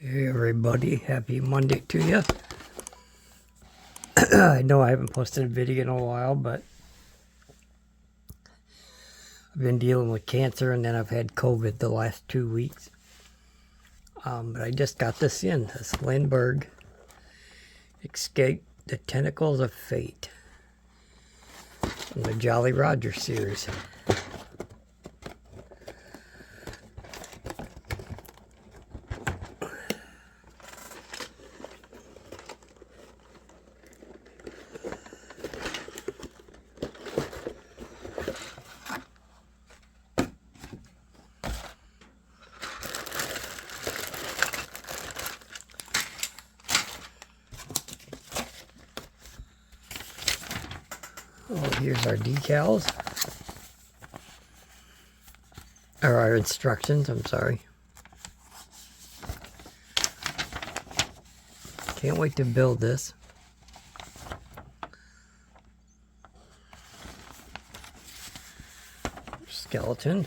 Hey everybody, happy Monday to you. I know I haven't posted a video in a while, but I've been dealing with cancer and then I've had COVID the last 2 weeks. But I just got this Lindbergh Escape the Tentacles of Fate from the Jolly Roger series. Oh, here's our decals. Or our instructions, I'm sorry. Can't wait to build this. Skeleton.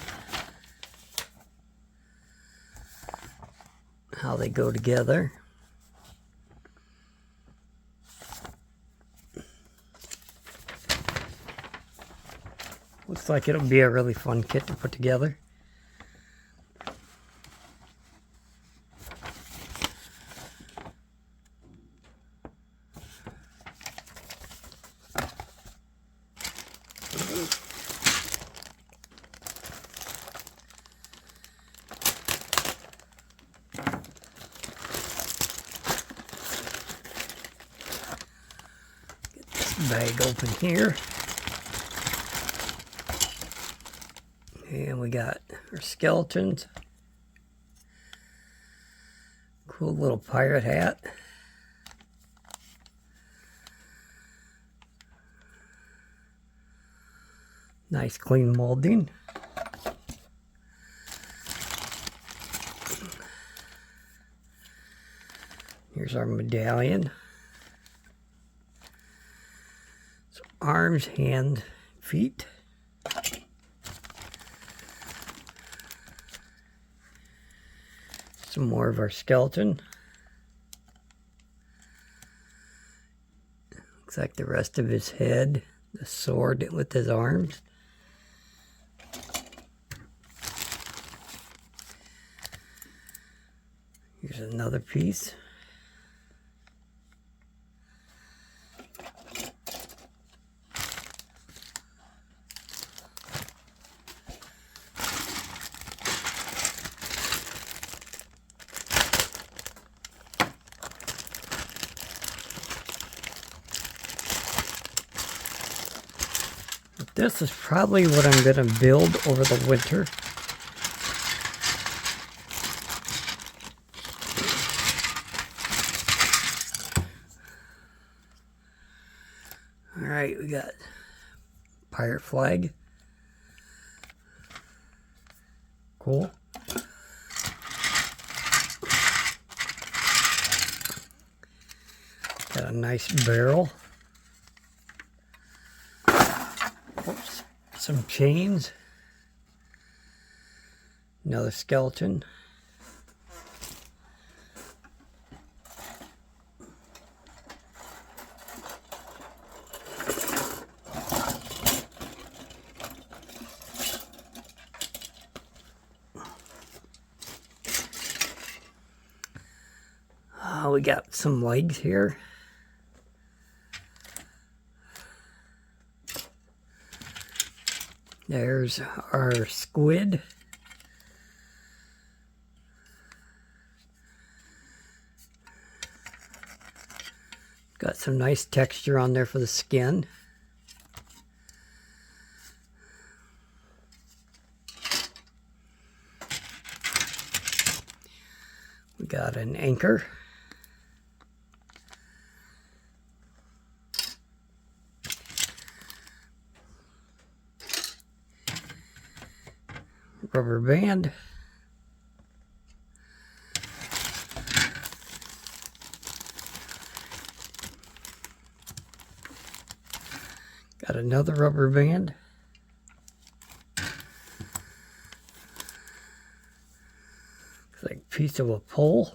How they go together. Looks like it'll be a really fun kit to put together. Get this bag open here. And we got our skeletons. Cool little pirate hat. Nice clean molding. Here's our medallion. So arms, hands, feet. Some more of our skeleton. Looks like the rest of his head, the sword with his arms. Here's another piece. This is probably what I'm going to build over the winter. Alright, we got pirate flag. Cool. Got a nice barrel. Oops. Some chains. Another skeleton. We got some legs here. There's our squid. Got some nice texture on there for the skin. We got an anchor. Rubber band. Got another rubber band. Looks like a piece of a pole.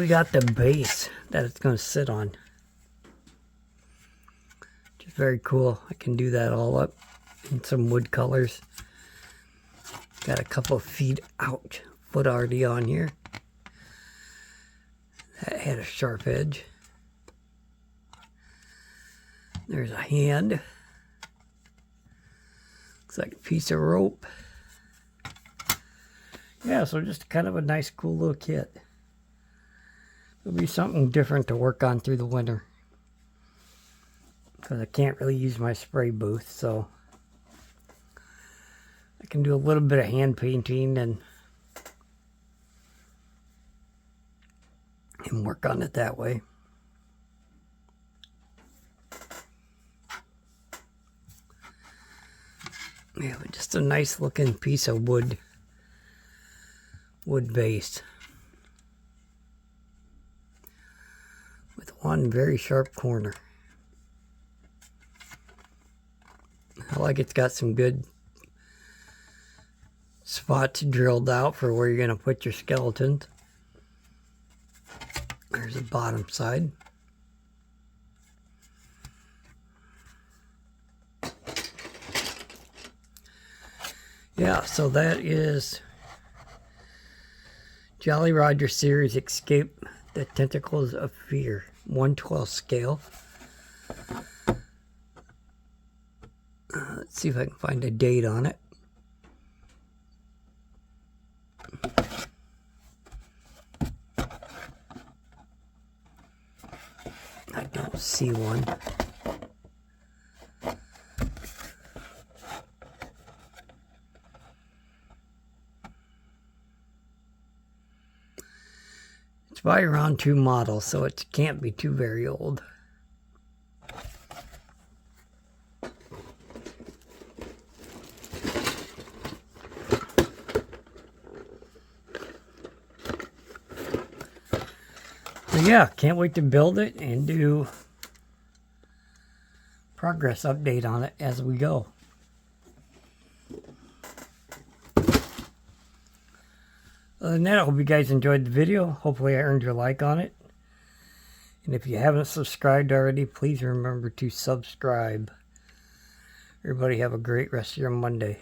got the base that it's going to sit on. Which is very cool. I can do that all up in some wood colors. Got a couple of feet, ouch, foot already on here. That had a sharp edge. There's a hand. Looks like a piece of rope. Yeah, so just kind of a nice, cool little kit. It'll be something different to work on through the winter. Because I can't really use my spray booth, so I can do a little bit of hand painting and work on it that way. Yeah, but just a nice looking piece of wood base with one very sharp corner. I like it's got some good spots drilled out for where you're going to put your skeletons. There's the bottom side. Yeah, so that is Jolly Roger Series Escape the Tentacles of Fear, 1/12 scale. Let's see if I can find a date on it. I don't see one. It's by around 2 model, so it can't be too very old. So yeah, can't wait to build it and do progress update on it as we go. Other than that, I hope you guys enjoyed the video. Hopefully I earned your like on it. And if you haven't subscribed already, please remember to subscribe. Everybody have a great rest of your Monday.